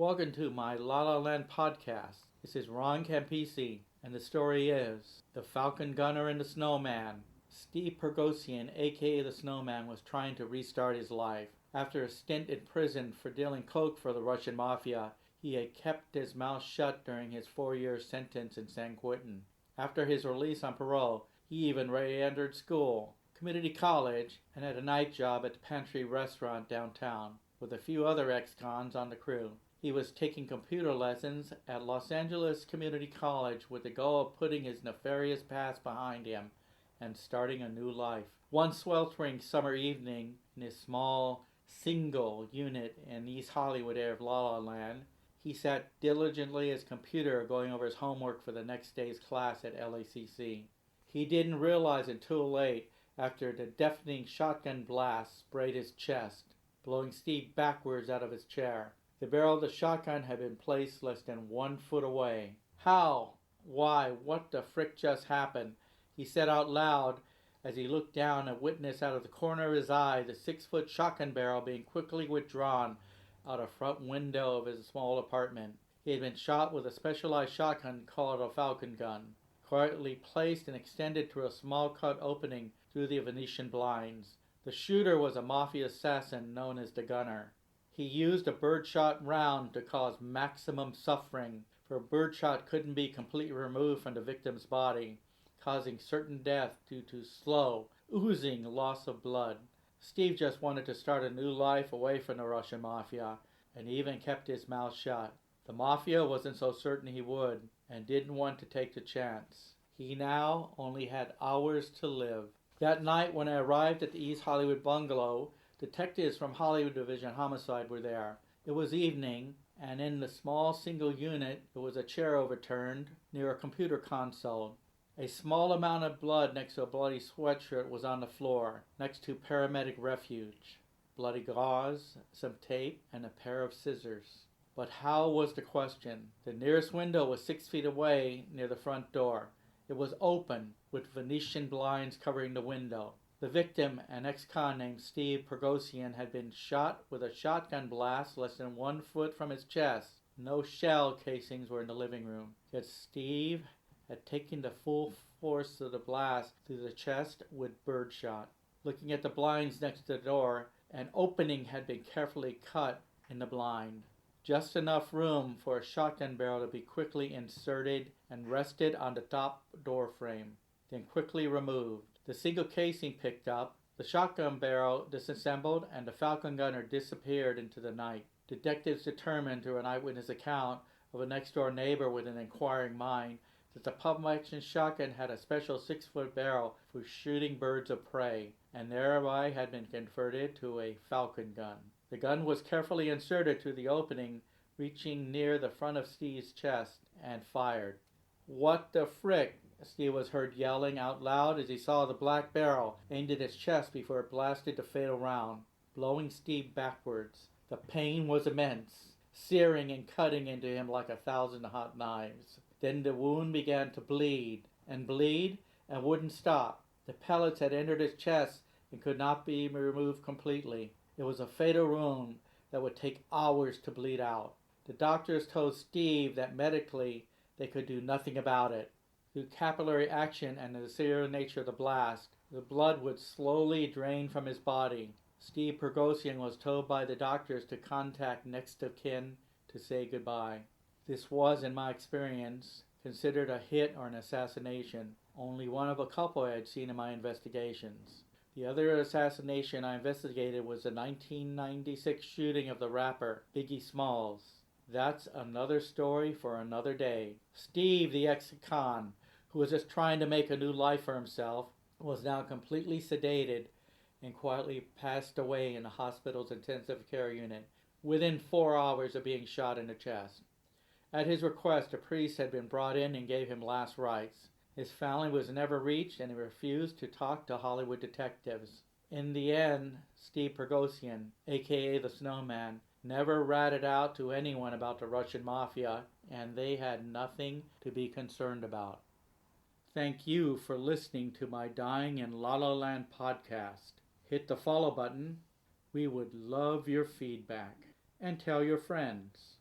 Welcome to my La La Land podcast. This is Ron Campise, and the story is The Falcon Gunner and the Snowman. Steve Pergosian, aka the Snowman, was trying to restart his life. After a stint in prison for dealing coke for the Russian mafia, he had kept his mouth shut during his 4-year sentence in San Quentin. After his release on parole, he even re-entered school, community college, and had a night job at the Pantry restaurant downtown, with a few other ex-cons on the crew. He was taking computer lessons at Los Angeles Community College with the goal of putting his nefarious past behind him and starting a new life. One sweltering summer evening in his small, single unit in East Hollywood area of La La Land, he sat diligently at his computer going over his homework for the next day's class at LACC. He didn't realize it until late after the deafening shotgun blast sprayed his chest, blowing Steve backwards out of his chair. The barrel of the shotgun had been placed less than 1 foot away. How? Why? What the frick just happened? He said out loud as he looked down and witnessed out of the corner of his eye the 6-foot shotgun barrel being quickly withdrawn out a front window of his small apartment. He had been shot with a specialized shotgun called a Falcon gun, quietly placed and extended through a small cut opening through the Venetian blinds. The shooter was a mafia assassin known as the Gunner. He used a birdshot round to cause maximum suffering, for a birdshot couldn't be completely removed from the victim's body, causing certain death due to slow, oozing loss of blood. Steve just wanted to start a new life away from the Russian mafia, and even kept his mouth shut. The mafia wasn't so certain he would, and didn't want to take the chance. He now only had hours to live. That night when I arrived at the East Hollywood bungalow, detectives from Hollywood Division Homicide were there. It was evening, and in the small single unit there was a chair overturned near a computer console. A small amount of blood next to a bloody sweatshirt was on the floor, next to paramedic refuge. Bloody gauze, some tape, and a pair of scissors. But how was the question? The nearest window was 6 feet away near the front door. It was open, with Venetian blinds covering the window. The victim, an ex-con named Steve Pergosian, had been shot with a shotgun blast less than 1 foot from his chest. No shell casings were in the living room, yet Steve had taken the full force of the blast through the chest with birdshot. Looking at the blinds next to the door, an opening had been carefully cut in the blind. Just enough room for a shotgun barrel to be quickly inserted and rested on the top door frame, then quickly removed. The single casing picked up, the shotgun barrel disassembled, and the Falcon gunner disappeared into the night. Detectives determined through an eyewitness account of a next-door neighbor with an inquiring mind that the pump-action shotgun had a special 6-foot barrel for shooting birds of prey, and thereby had been converted to a Falcon gun. The gun was carefully inserted through the opening, reaching near the front of Steve's chest, and fired. "What the frick?" Steve was heard yelling out loud as he saw the black barrel aimed at his chest before it blasted the fatal round, blowing Steve backwards. The pain was immense, searing and cutting into him like 1,000 hot knives. Then the wound began to bleed, and wouldn't stop. The pellets had entered his chest and could not be removed completely. It was a fatal wound that would take hours to bleed out. The doctors told Steve that medically they could do nothing about it. Through capillary action and the severe nature of the blast, the blood would slowly drain from his body. Steve Pergosian was told by the doctors to contact next of kin to say goodbye. This was, in my experience, considered a hit or an assassination, only one of a couple I had seen in my investigations. The other assassination I investigated was the 1996 shooting of the rapper Biggie Smalls. That's another story for another day. Steve, the ex-con, who was just trying to make a new life for himself, was now completely sedated and quietly passed away in the hospital's intensive care unit within 4 hours of being shot in the chest. At his request, a priest had been brought in and gave him last rites. His family was never reached, and he refused to talk to Hollywood detectives. In the end, Steve Pergosian, aka the Snowman, never ratted out to anyone about the Russian mafia, and they had nothing to be concerned about. Thank you for listening to my Dying in La La Land podcast. Hit the follow button. We would love your feedback. And tell your friends.